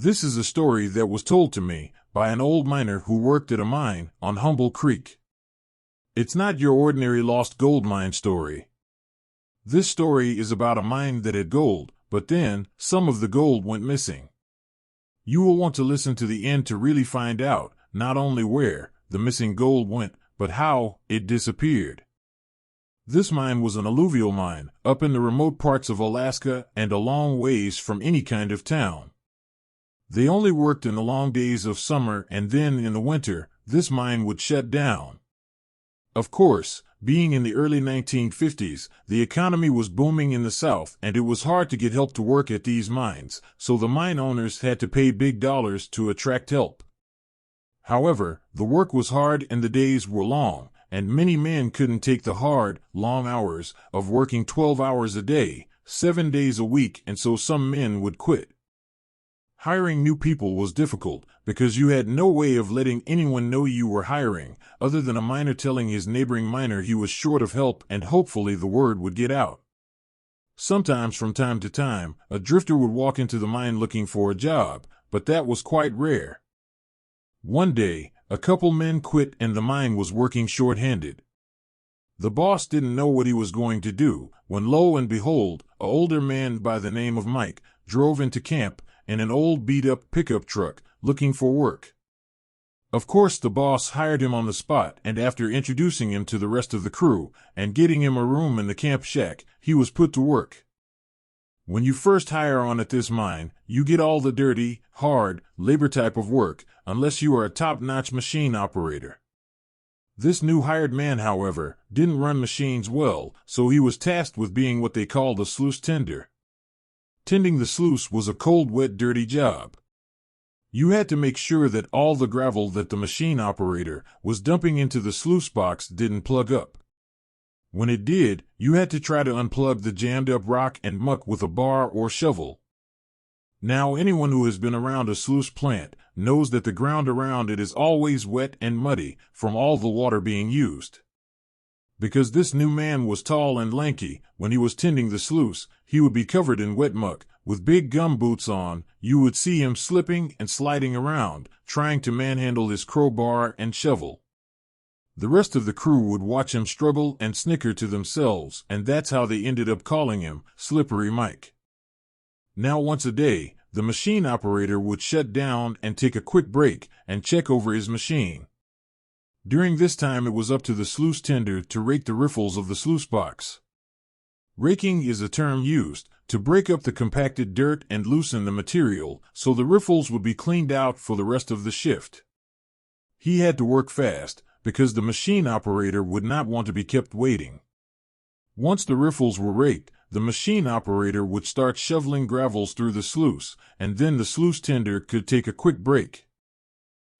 This is a story that was told to me by an old miner who worked at a mine on Humble Creek. It's not your ordinary lost gold mine story. This story is about a mine that had gold, but then some of the gold went missing. You will want to listen to the end to really find out not only where the missing gold went, but how it disappeared. This mine was an alluvial mine up in the remote parts of Alaska and a long ways from any kind of town. They only worked in the long days of summer, and then in the winter, this mine would shut down. Of course, being in the early 1950s, the economy was booming in the South, and it was hard to get help to work at these mines, so the mine owners had to pay big dollars to attract help. However, the work was hard and the days were long, and many men couldn't take the hard, long hours of working 12 hours a day, 7 days a week, and so some men would quit. Hiring new people was difficult because you had no way of letting anyone know you were hiring, other than a miner telling his neighboring miner he was short of help, and hopefully the word would get out. Sometimes from time to time, a drifter would walk into the mine looking for a job, but that was quite rare. One day, a couple men quit and the mine was working short-handed. The boss didn't know what he was going to do, when lo and behold, an older man by the name of Mike drove into camp in an old beat-up pickup truck, looking for work. Of course, the boss hired him on the spot, and after introducing him to the rest of the crew and getting him a room in the camp shack, he was put to work. When you first hire on at this mine, you get all the dirty, hard, labor type of work, unless you are a top-notch machine operator. This new hired man, however, didn't run machines well, so he was tasked with being what they called a sluice tender. Tending the sluice was a cold, wet, dirty job. You had to make sure that all the gravel that the machine operator was dumping into the sluice box didn't plug up. When it did, you had to try to unplug the jammed up rock and muck with a bar or shovel. Now, anyone who has been around a sluice plant knows that the ground around it is always wet and muddy from all the water being used. Because this new man was tall and lanky, when he was tending the sluice, he would be covered in wet muck. With big gum boots on, you would see him slipping and sliding around, trying to manhandle his crowbar and shovel. The rest of the crew would watch him struggle and snicker to themselves, and that's how they ended up calling him Slippery Mike. Now, once a day, the machine operator would shut down and take a quick break and check over his machine. During this time, it was up to the sluice tender to rake the riffles of the sluice box. Raking is a term used to break up the compacted dirt and loosen the material so the riffles would be cleaned out for the rest of the shift. He had to work fast because the machine operator would not want to be kept waiting. Once the riffles were raked, the machine operator would start shoveling gravels through the sluice, and then the sluice tender could take a quick break.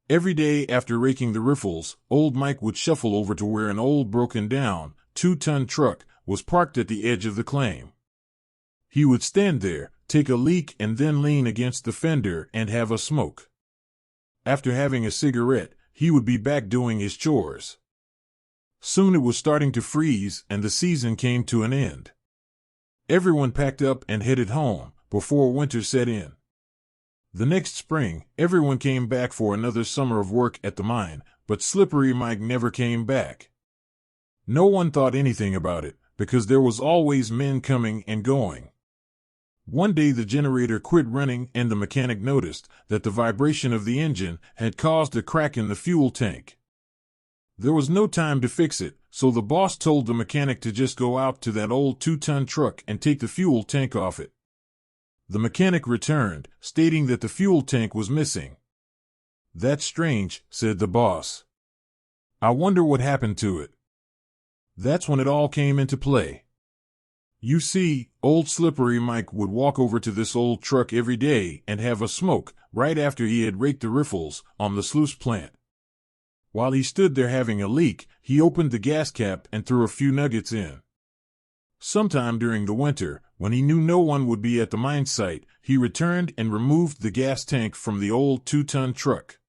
Every day after raking the riffles, old Mike would shuffle over to where an old broken-down, 2-ton truck was parked at the edge of the claim. He would stand there, take a leak, and then lean against the fender and have a smoke. After having a cigarette, he would be back doing his chores. Soon it was starting to freeze, and the season came to an end. Everyone packed up and headed home before winter set in. The next spring, everyone came back for another summer of work at the mine, but Slippery Mike never came back. No one thought anything about it, because there was always men coming and going. One day the generator quit running and the mechanic noticed that the vibration of the engine had caused a crack in the fuel tank. There was no time to fix it, so the boss told the mechanic to just go out to that old 2-ton truck and take the fuel tank off it. The mechanic returned, stating that the fuel tank was missing. "That's strange," said the boss. "I wonder what happened to it." That's when it all came into play. You see, old Slippery Mike would walk over to this old truck every day and have a smoke right after he had raked the riffles on the sluice plant. While he stood there having a leak, he opened the gas cap and threw a few nuggets in. Sometime during the winter, when he knew no one would be at the mine site, he returned and removed the gas tank from the old 2-ton truck.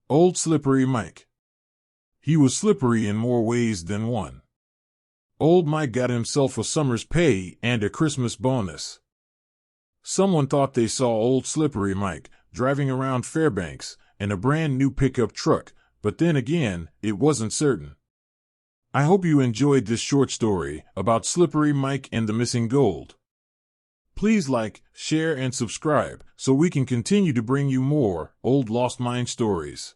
Old Slippery Mike. He was slippery in more ways than one. Old Mike got himself a summer's pay and a Christmas bonus. Someone thought they saw old Slippery Mike driving around Fairbanks, in a brand new pickup truck, but then again, it wasn't certain. I hope you enjoyed this short story about Slippery Mike and the missing gold. Please like, share, and subscribe so we can continue to bring you more old lost mine stories.